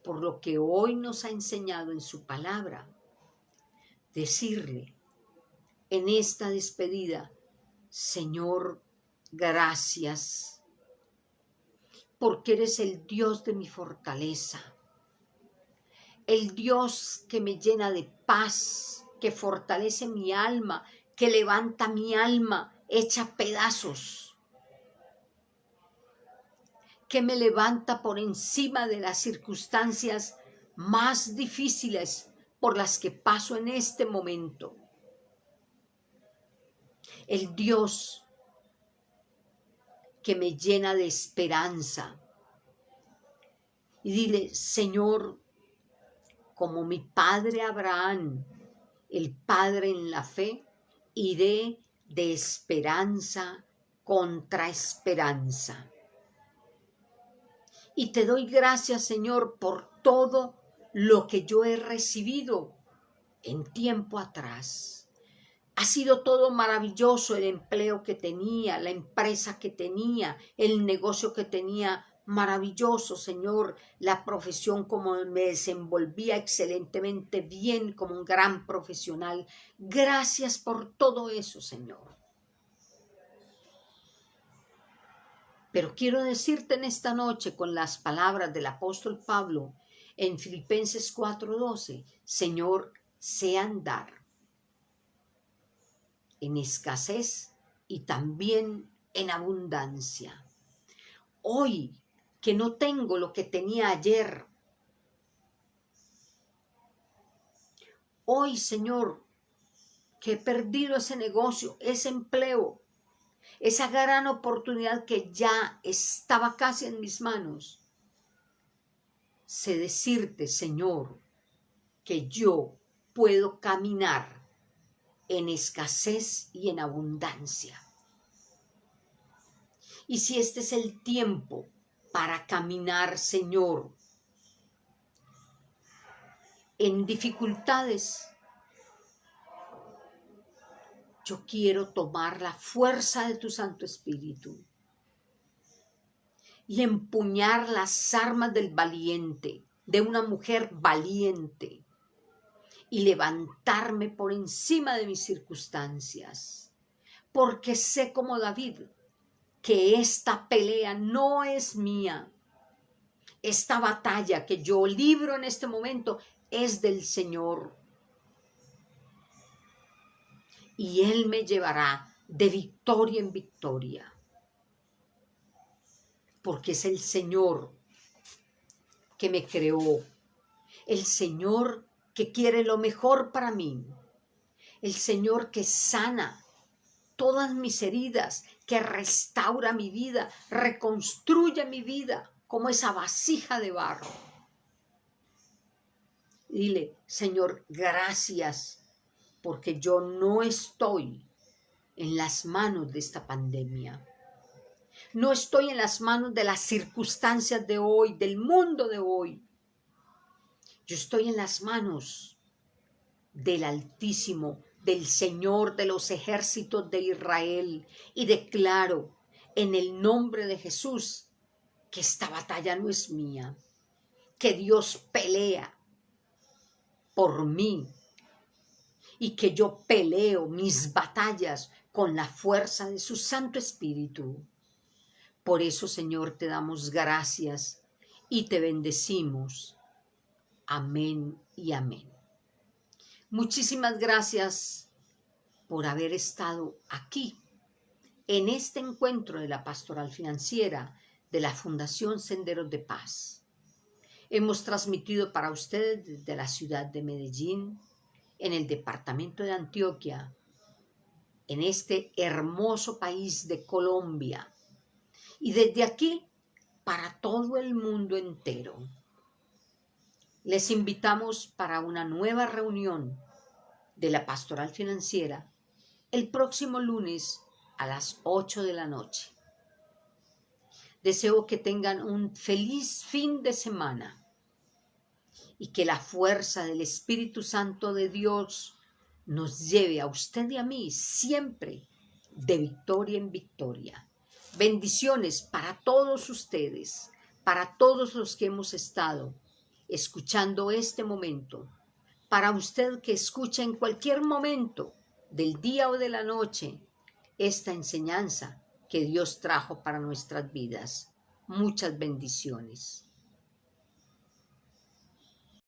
por lo que hoy nos ha enseñado en su palabra, decirle en esta despedida, Señor, gracias, porque eres el Dios de mi fortaleza, el Dios que me llena de paz, que fortalece mi alma, que levanta mi alma hecha pedazos, que me levanta por encima de las circunstancias más difíciles por las que paso en este momento. El Dios que me llena de esperanza. Y dile, Señor, como mi padre Abraham, el padre en la fe, iré de esperanza contra esperanza. Y te doy gracias, Señor, por todo lo que yo he recibido en tiempo atrás. Ha sido todo maravilloso, el empleo que tenía, la empresa que tenía, el negocio que tenía, maravilloso, Señor, la profesión como me desenvolvía excelentemente bien como un gran profesional. Gracias por todo eso, Señor. Pero quiero decirte en esta noche con las palabras del apóstol Pablo en Filipenses 4:12, Señor, sé andar en escasez y también en abundancia. Hoy que no tengo lo que tenía ayer, hoy, Señor, que he perdido ese negocio, ese empleo, esa gran oportunidad que ya estaba casi en mis manos, sé decirte, Señor, que yo puedo caminar en escasez y en abundancia. Y si este es el tiempo para caminar, Señor, en dificultades, yo quiero tomar la fuerza de tu Santo Espíritu y empuñar las armas del valiente, de una mujer valiente, y levantarme por encima de mis circunstancias, porque sé como David que esta pelea no es mía. Esta batalla que yo libro en este momento es del Señor. Y Él me llevará de victoria en victoria. Porque es el Señor que me creó. El Señor que quiere lo mejor para mí. El Señor que sana todas mis heridas, que restaura mi vida, reconstruye mi vida como esa vasija de barro. Dile, Señor, gracias, porque yo no estoy en las manos de esta pandemia. No estoy en las manos de las circunstancias de hoy, del mundo de hoy. Yo estoy en las manos del Altísimo, del Señor de los ejércitos de Israel, y declaro en el nombre de Jesús que esta batalla no es mía, que Dios pelea por mí y que yo peleo mis batallas con la fuerza de su Santo Espíritu. Por eso, Señor, te damos gracias y te bendecimos. Amén y amén. Muchísimas gracias por haber estado aquí en este encuentro de la Pastoral Financiera de la Fundación Senderos de Paz. Hemos transmitido para ustedes desde la ciudad de Medellín, en el departamento de Antioquia, en este hermoso país de Colombia, y desde aquí para todo el mundo entero. Les invitamos para una nueva reunión de la Pastoral Financiera el próximo lunes a las 8 de la noche. Deseo que tengan un feliz fin de semana y que la fuerza del Espíritu Santo de Dios nos lleve a usted y a mí siempre de victoria en victoria. Bendiciones para todos ustedes, para todos los que hemos estado escuchando este momento, para usted que escucha en cualquier momento del día o de la noche esta enseñanza que Dios trajo para nuestras vidas. Muchas bendiciones.